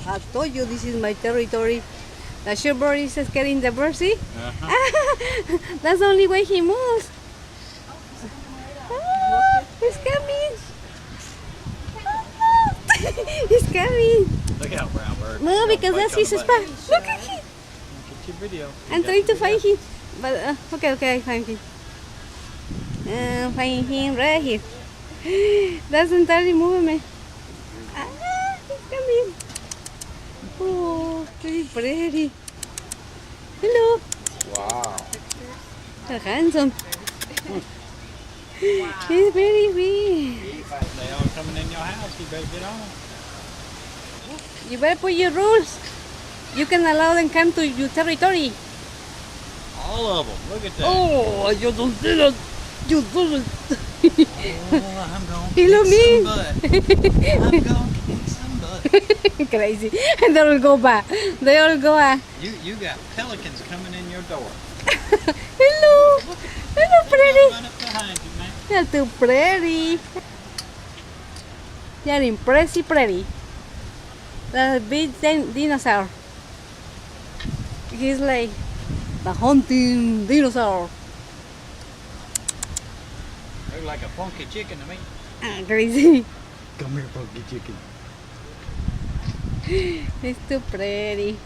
I told you this is my territory. The shoebird is scaring the bird, see? That's the only way he moves. Oh, he's coming. He's coming. Look out, brown bird. No, because that's his spot. Look at him. Get your video. I'm trying to find him. But, okay, I find him. Find him right here. Doesn't totally move me. He's coming. Oh, very pretty. Hello. Wow. So handsome. He's very big. They all coming in your house. You better get on them. You better put your rules. You can allow them come to your territory. All of them. Look at that. Oh, you don't do it. You do it. Oh, I'm going to Hello, kick me. some butt. I'm going to kick some butt. Crazy. And they will go back. They all go back. You got pelicans coming in your door. Hello. Hello, pretty. Run up behind you, man. You're too pretty. You're impressive pretty. The big dinosaur. He's like the hunting dinosaur. Look like a funky chicken to me. Crazy. Come here, funky chicken. He's too pretty.